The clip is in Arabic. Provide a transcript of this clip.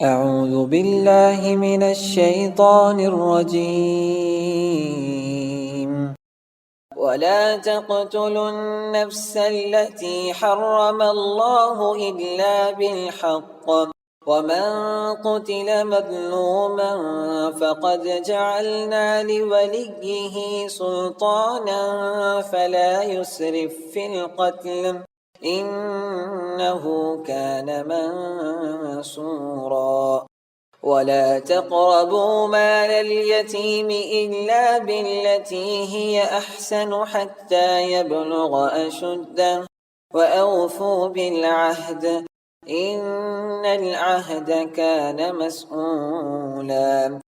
أعوذ بالله من الشيطان الرجيم. ولا تقتلوا النفس التي حرم الله إلا بالحق، ومن قتل مظلوما فقد جعلنا لوليه سلطانا فلا يسرف في القتل إنه كان منصورا. ولا تقربوا مال اليتيم إلا بالتي هي أحسن حتى يبلغ أشده، وأوفوا بالعهد إن العهد كان مسؤولا.